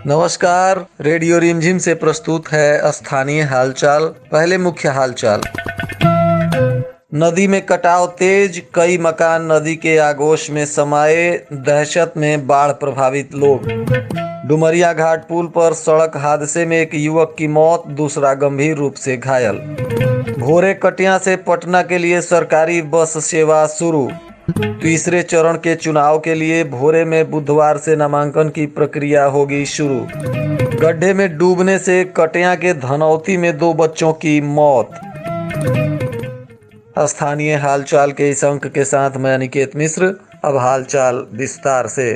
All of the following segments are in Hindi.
नमस्कार, रेडियो रिमझिम से प्रस्तुत है स्थानीय हालचाल। पहले मुख्य हालचाल। नदी में कटाव तेज, कई मकान नदी के आगोश में समाये, दहशत में बाढ़ प्रभावित लोग। डुमरिया घाट पुल पर सड़क हादसे में एक युवक की मौत, दूसरा गंभीर रूप से घायल। भोरे कटिया से पटना के लिए सरकारी बस सेवा शुरू। तीसरे चरण के चुनाव के लिए भोरे में बुधवार से नामांकन की प्रक्रिया होगी शुरू। गड्ढे में डूबने से कटिया के धनौती में 2 बच्चों की मौत। स्थानीय हालचाल के इस अंक के साथ मैं अनिकेत मिश्र। अब हालचाल विस्तार से।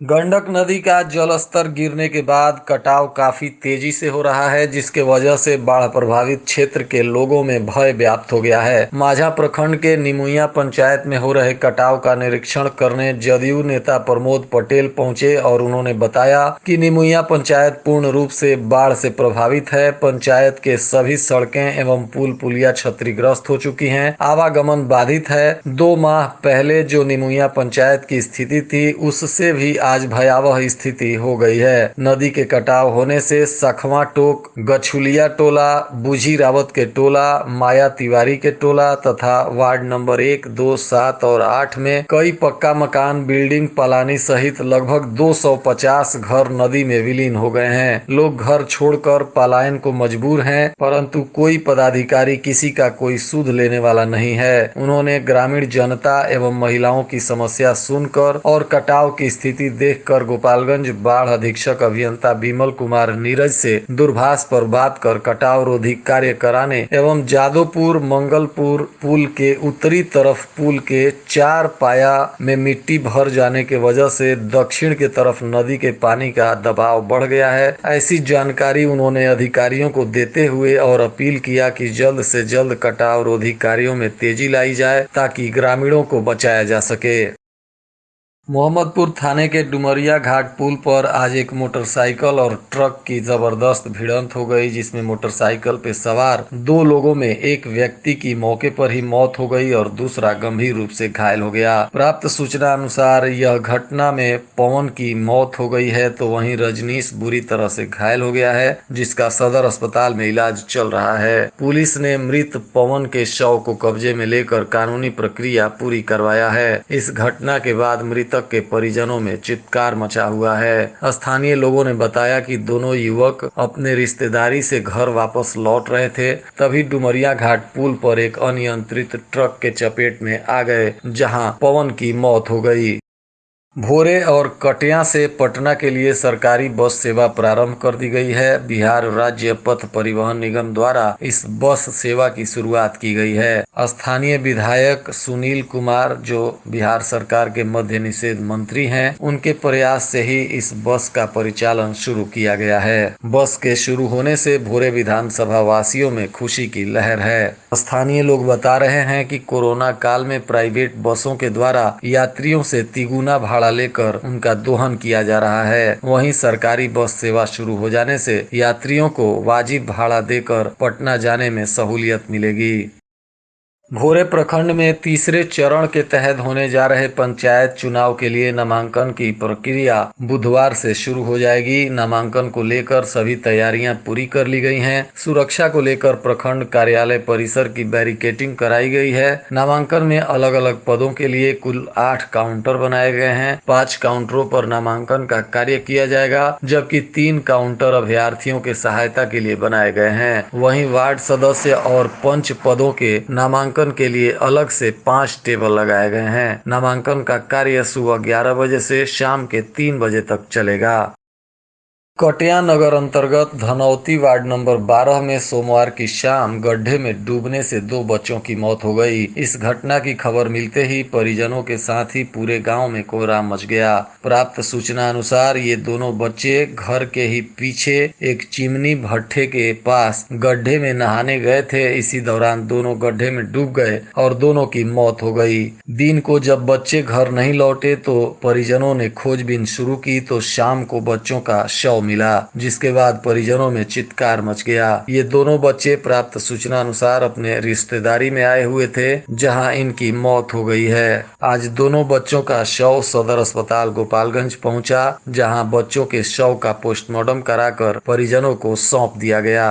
गंडक नदी का जलस्तर गिरने के बाद कटाव काफी तेजी से हो रहा है, जिसके वजह से बाढ़ प्रभावित क्षेत्र के लोगों में भय व्याप्त हो गया है। माझा प्रखंड के निमुइया पंचायत में हो रहे कटाव का निरीक्षण करने जदयू नेता प्रमोद पटेल पहुंचे और उन्होंने बताया कि निमुइया पंचायत पूर्ण रूप से बाढ़ से प्रभावित है। पंचायत के सभी सड़कें एवं पुल पुलिया क्षतिग्रस्त हो चुकी हैं, आवागमन बाधित है। 2 माह पहले जो निमुइया पंचायत की स्थिति थी, उससे भी आज भयावह स्थिति हो गई है। नदी के कटाव होने से सखवा टोक, गछुलिया टोला, बुझी रावत के टोला, माया तिवारी के टोला तथा वार्ड नंबर 1, 2, 7 और 8 में कई पक्का मकान, बिल्डिंग, पलानी सहित लगभग 250 घर नदी में विलीन हो गए हैं। लोग घर छोड़कर पलायन को मजबूर हैं, परंतु कोई पदाधिकारी किसी का कोई सुध लेने वाला नहीं है। उन्होंने ग्रामीण जनता एवं महिलाओं की समस्या सुनकर और कटाव की स्थिति देखकर गोपालगंज बाढ़ अधीक्षक अभियंता विमल कुमार नीरज से दूरभाष पर बात कर कटाव रोधी कार्य कराने एवं जादोपुर मंगलपुर पुल के उत्तरी तरफ पुल के 4 पाया में मिट्टी भर जाने के वजह से दक्षिण के तरफ नदी के पानी का दबाव बढ़ गया है। ऐसी जानकारी उन्होंने अधिकारियों को देते हुए और अपील किया कि जल्द से जल्द कटाव रोधी कार्यों में तेजी लाई जाए ताकि ग्रामीणों को बचाया जा सके। मोहम्मदपुर थाने के डुमरिया घाट पुल पर आज एक मोटरसाइकिल और ट्रक की जबरदस्त भिड़ंत हो गई, जिसमें मोटरसाइकिल पे सवार 2 लोगों में एक व्यक्ति की मौके पर ही मौत हो गई और दूसरा गंभीर रूप से घायल हो गया। प्राप्त सूचना अनुसार यह घटना में पवन की मौत हो गई है, तो वहीं रजनीश बुरी तरह से घायल हो गया है, जिसका सदर अस्पताल में इलाज चल रहा है। पुलिस ने मृत पवन के शव को कब्जे में लेकर कानूनी प्रक्रिया पूरी करवाया है। इस घटना के बाद मृतक के परिजनों में चित्कार मचा हुआ है। स्थानीय लोगों ने बताया कि दोनों युवक अपने रिश्तेदारी से घर वापस लौट रहे थे, तभी डुमरिया घाट पुल पर एक अनियंत्रित ट्रक के चपेट में आ गए, जहां पवन की मौत हो गई। भोरे और कटिया से पटना के लिए सरकारी बस सेवा प्रारंभ कर दी गई है। बिहार राज्य पथ परिवहन निगम द्वारा इस बस सेवा की शुरुआत की गई है। स्थानीय विधायक सुनील कुमार, जो बिहार सरकार के मद्य निषेध मंत्री हैं, उनके प्रयास से ही इस बस का परिचालन शुरू किया गया है। बस के शुरू होने से भोरे विधानसभा वासियों में खुशी की लहर है। स्थानीय लोग बता रहे हैं कि कोरोना काल में प्राइवेट बसों के द्वारा यात्रियों से तिगुना भाड़ा लेकर उनका दोहन किया जा रहा है। वहीं सरकारी बस सेवा शुरू हो जाने से यात्रियों को वाजिब भाड़ा देकर पटना जाने में सहूलियत मिलेगी। भोरे प्रखंड में तीसरे चरण के तहत होने जा रहे पंचायत चुनाव के लिए नामांकन की प्रक्रिया बुधवार से शुरू हो जाएगी। नामांकन को लेकर सभी तैयारियां पूरी कर ली गई हैं। सुरक्षा को लेकर प्रखंड कार्यालय परिसर की बैरिकेडिंग कराई गई है। नामांकन में अलग अलग पदों के लिए कुल 8 काउंटर बनाए गए हैं। 5 काउंटरों पर नामांकन का कार्य किया जाएगा, जबकि 3 काउंटर अभ्यर्थियों के सहायता के लिए बनाए गए हैं। वहीं वार्ड सदस्य और पंच पदों के नामांकन के लिए अलग से 5 टेबल लगाए गए हैं। नामांकन का कार्य सुबह 11 बजे से शाम के 3 बजे तक चलेगा। कटिया नगर अंतर्गत धनौती वार्ड नंबर 12 में सोमवार की शाम गड्ढे में डूबने से 2 बच्चों की मौत हो गई। इस घटना की खबर मिलते ही परिजनों के साथ ही पूरे गांव में कोहराम मच गया। प्राप्त सूचना अनुसार ये दोनों बच्चे घर के ही पीछे एक चिमनी भट्ठे के पास गड्ढे में नहाने गए थे। इसी दौरान दोनों गड्ढे में डूब गए और दोनों की मौत हो गई। दिन को जब बच्चे घर नहीं लौटे तो परिजनों ने खोजबीन शुरू की तो शाम को बच्चों का शव मिला, जिसके बाद परिजनों में चित्कार मच गया। ये दोनों बच्चे प्राप्त सूचना अनुसार अपने रिश्तेदारी में आए हुए थे, जहां इनकी मौत हो गई है। आज दोनों बच्चों का शव सदर अस्पताल गोपालगंज पहुंचा, जहां बच्चों के शव का पोस्टमार्टम कराकर परिजनों को सौंप दिया गया।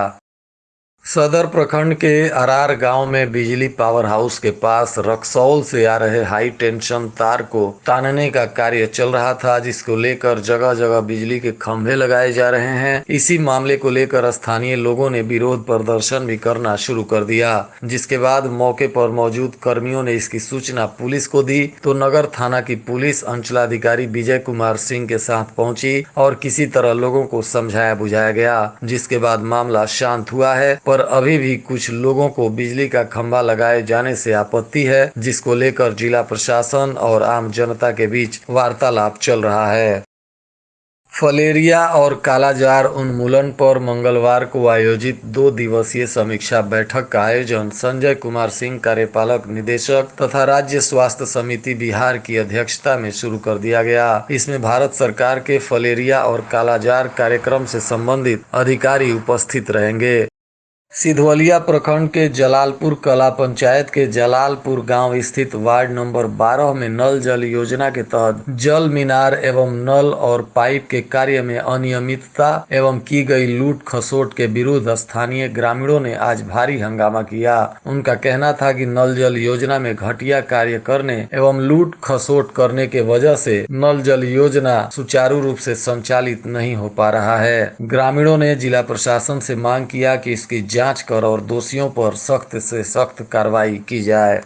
सदर प्रखंड के अरार गांव में बिजली पावर हाउस के पास रक्सौल से आ रहे हाई टेंशन तार को तानने का कार्य चल रहा था, जिसको लेकर जगह जगह बिजली के खंभे लगाए जा रहे हैं। इसी मामले को लेकर स्थानीय लोगों ने विरोध प्रदर्शन भी करना शुरू कर दिया, जिसके बाद मौके पर मौजूद कर्मियों ने इसकी सूचना पुलिस को दी तो नगर थाना की पुलिस अंचलाधिकारी विजय कुमार सिंह के साथ पहुंची और किसी तरह लोगों को समझाया बुझाया गया, जिसके बाद मामला शांत हुआ है। पर अभी भी कुछ लोगों को बिजली का खंभा लगाए जाने से आपत्ति है, जिसको लेकर जिला प्रशासन और आम जनता के बीच वार्तालाप चल रहा है। फलेरिया और कालाजार उन्मूलन पर मंगलवार को आयोजित 2 दिवसीय समीक्षा बैठक का आयोजन संजय कुमार सिंह, कार्यपालक निदेशक तथा राज्य स्वास्थ्य समिति बिहार की अध्यक्षता में शुरू कर दिया गया। इसमें भारत सरकार के फलेरिया और कालाजार कार्यक्रम से संबंधित अधिकारी उपस्थित रहेंगे। सिधवलिया प्रखंड के जलालपुर कला पंचायत के जलालपुर गांव स्थित वार्ड नंबर 12 में नल जल योजना के तहत जल मीनार एवं नल और पाइप के कार्य में अनियमितता एवं की गई लूट खसोट के विरुद्ध स्थानीय ग्रामीणों ने आज भारी हंगामा किया। उनका कहना था कि नल जल योजना में घटिया कार्य करने एवं लूट खसोट करने के वजह से नल जल योजना सुचारू रूप से संचालित नहीं हो पा रहा है। ग्रामीणों ने जिला प्रशासन से मांग किया कि इसकी जांच कर और दोषियों पर सख्त से सख्त कार्रवाई की जाए।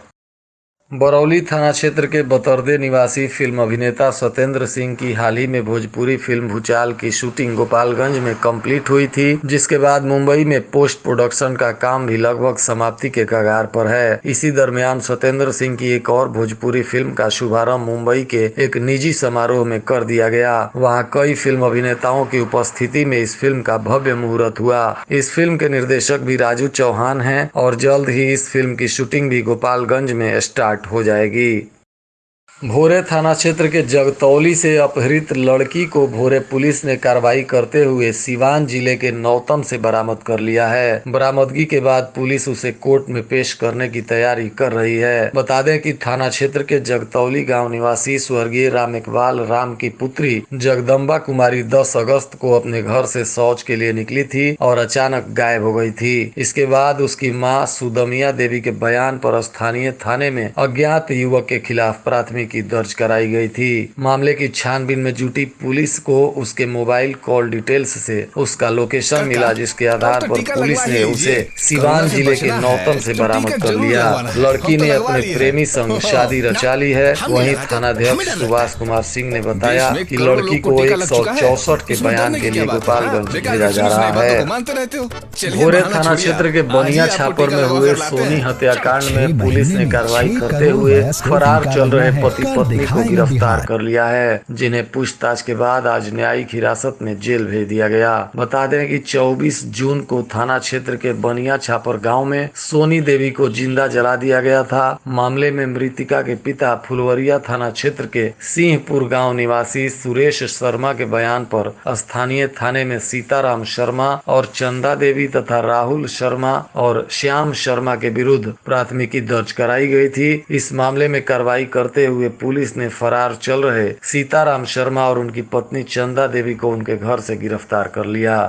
बरौली थाना क्षेत्र के बतर्दे निवासी फिल्म अभिनेता सत्येंद्र सिंह की हाल ही में भोजपुरी फिल्म भूचाल की शूटिंग गोपालगंज में कंप्लीट हुई थी, जिसके बाद मुंबई में पोस्ट प्रोडक्शन का काम भी लगभग समाप्ति के कगार पर है। इसी दरमियान सत्येंद्र सिंह की एक और भोजपुरी फिल्म का शुभारंभ मुंबई के एक निजी समारोह में कर दिया गया। वहाँ कई फिल्म अभिनेताओं की उपस्थिति में इस फिल्म का भव्य मुहूर्त हुआ। इस फिल्म के निर्देशक भी राजू चौहान हैं और जल्द ही इस फिल्म की शूटिंग भी गोपालगंज में स्टार्ट हो जाएगी। भोरे थाना क्षेत्र के जगतौली से अपहृत लड़की को भोरे पुलिस ने कार्रवाई करते हुए सीवान जिले के नौतन से बरामद कर लिया है। बरामदगी के बाद पुलिस उसे कोर्ट में पेश करने की तैयारी कर रही है। बता दें कि थाना क्षेत्र के जगतौली गांव निवासी स्वर्गीय राम इकबाल राम की पुत्री जगदम्बा कुमारी 10 अगस्त को अपने घर से शौच के लिए निकली थी और अचानक गायब हो गई थी। इसके बाद उसकी मां सुदमिया देवी के बयान पर स्थानीय थाने में अज्ञात युवक के खिलाफ प्राथमिकी की दर्ज कराई गई थी। मामले की छानबीन में जुटी पुलिस को उसके मोबाइल कॉल डिटेल्स से उसका लोकेशन मिला, जिसके आधार पर पुलिस ने उसे सिवान जिले के नौतन से बरामद कर लिया। लड़की ने अपने प्रेमी संग शादी रचा ली है। वहीं थानाध्यक्ष सुभाष कुमार सिंह ने बताया कि लड़की को 164 के बयान के लिए गोपालगंज भेजा जा रहा है। भोरे थाना क्षेत्र के बनिया छापर में हुए सोनी हत्याकांड में पुलिस ने कार्रवाई करते हुए फरार चल रहे पति पत्नी को गिरफ्तार कर लिया है, जिन्हें पूछताछ के बाद आज न्यायिक हिरासत में जेल भेज दिया गया। बता दें कि 24 जून को थाना क्षेत्र के बनिया छापर गांव में सोनी देवी को जिंदा जला दिया गया था। मामले में मृतिका के पिता फुलवरिया थाना क्षेत्र के सिंहपुर गांव निवासी सुरेश शर्मा के बयान पर स्थानीय थाने में सीताराम शर्मा और चंदा देवी तथा राहुल शर्मा और श्याम शर्मा के विरुद्ध प्राथमिकी दर्ज कराई गई थी। इस मामले में कार्रवाई करते हुए पुलिस ने फरार चल रहे सीताराम शर्मा और उनकी पत्नी चंदा देवी को उनके घर से गिरफ्तार कर लिया।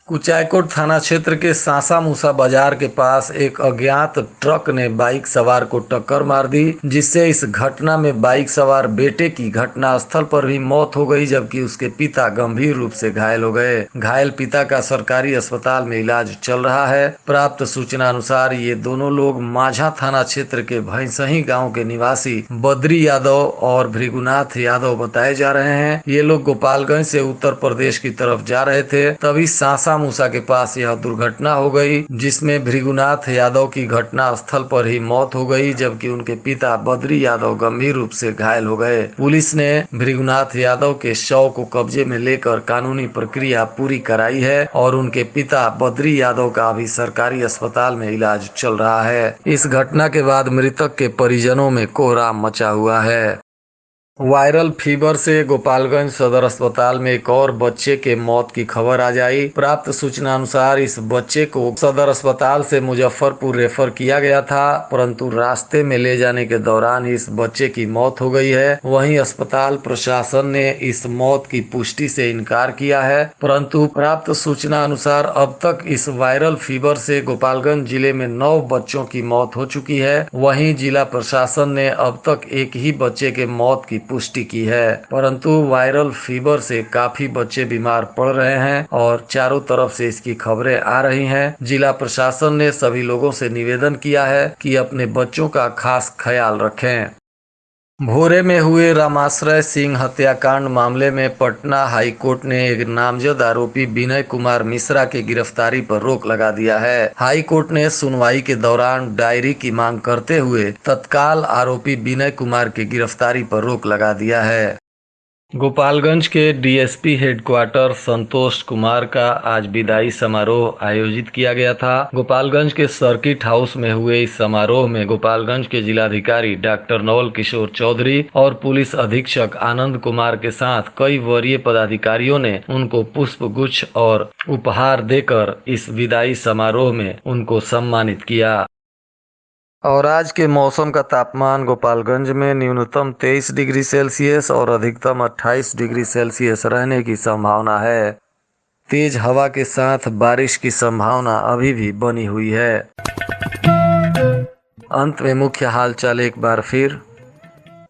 कुचायकोट थाना क्षेत्र के सासा मूसा बाजार के पास एक अज्ञात ट्रक ने बाइक सवार को टक्कर मार दी, जिससे इस घटना में बाइक सवार बेटे की घटना स्थल पर ही मौत हो गई, जबकि उसके पिता गंभीर रूप से घायल हो गए। घायल पिता का सरकारी अस्पताल में इलाज चल रहा है। प्राप्त सूचना अनुसार ये दोनों लोग माझा थाना क्षेत्र के भैंसही गाँव के निवासी बद्री यादव और भृगुनाथ यादव बताए जा रहे हैं। ये लोग गोपालगंज से उत्तर प्रदेश की तरफ जा रहे थे, तभी सासा मूसा के पास यह दुर्घटना हो गई, जिसमें भृगुनाथ यादव की घटना स्थल पर ही मौत हो गई, जबकि उनके पिता बद्री यादव गंभीर रूप से घायल हो गए। पुलिस ने भृगुनाथ यादव के शव को कब्जे में लेकर कानूनी प्रक्रिया पूरी कराई है और उनके पिता बद्री यादव का अभी सरकारी अस्पताल में इलाज चल रहा है। इस घटना के बाद मृतक के परिजनों में कोहराम मचा हुआ है। वायरल फीवर से गोपालगंज सदर अस्पताल में एक और बच्चे के मौत की खबर आ जाई। प्राप्त सूचना अनुसार इस बच्चे को सदर अस्पताल से मुजफ्फरपुर रेफर किया गया था, परंतु रास्ते में ले जाने के दौरान इस बच्चे की मौत हो गई है। वहीं अस्पताल प्रशासन ने इस मौत की पुष्टि से इनकार किया है, परंतु प्राप्त सूचना अनुसार अब तक इस वायरल फीवर से गोपालगंज जिले में 9 बच्चों की मौत हो चुकी है। वहीं जिला प्रशासन ने अब तक एक ही बच्चे के मौत की पुष्टि की है, परंतु वायरल फीवर से काफी बच्चे बीमार पड़ रहे हैं और चारों तरफ से इसकी खबरें आ रही हैं। जिला प्रशासन ने सभी लोगों से निवेदन किया है कि अपने बच्चों का खास ख्याल रखें। भोरे में हुए रामाश्रय सिंह हत्याकांड मामले में पटना हाईकोर्ट ने एक नामजद आरोपी विनय कुमार मिश्रा की गिरफ्तारी पर रोक लगा दिया है। हाईकोर्ट ने सुनवाई के दौरान डायरी की मांग करते हुए तत्काल आरोपी विनय कुमार की गिरफ्तारी पर रोक लगा दिया है। गोपालगंज के डीएसपी हेडक्वार्टर संतोष कुमार का आज विदाई समारोह आयोजित किया गया था। गोपालगंज के सर्किट हाउस में हुए इस समारोह में गोपालगंज के जिलाधिकारी डॉक्टर नवल किशोर चौधरी और पुलिस अधीक्षक आनंद कुमार के साथ कई वरीय पदाधिकारियों ने उनको पुष्प गुच्छ और उपहार देकर इस विदाई समारोह में उनको सम्मानित किया। और आज के मौसम का तापमान गोपालगंज में न्यूनतम 23 डिग्री सेल्सियस और अधिकतम 28 डिग्री सेल्सियस रहने की संभावना है। तेज हवा के साथ बारिश की संभावना अभी भी बनी हुई है। अंत में मुख्य हालचाल एक बार फिर।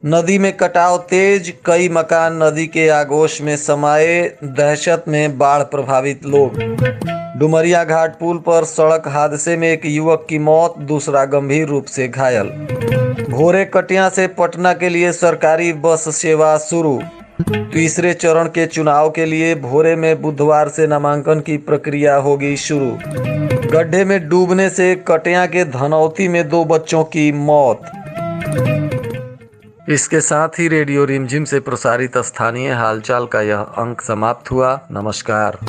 नदी में कटाव तेज, कई मकान नदी के आगोश में समाये, दहशत में बाढ़ प्रभावित लोग। डुमरिया घाट पुल पर सड़क हादसे में एक युवक की मौत, दूसरा गंभीर रूप से घायल। भोरे कटिया से पटना के लिए सरकारी बस सेवा शुरू। तीसरे चरण के चुनाव के लिए भोरे में बुधवार से नामांकन की प्रक्रिया होगी शुरू। गड्ढे में डूबने से कटिया के धनौती में 2 बच्चों की मौत। इसके साथ ही रेडियो रिमझिम से प्रसारित स्थानीय हालचाल का यह अंक समाप्त हुआ। नमस्कार।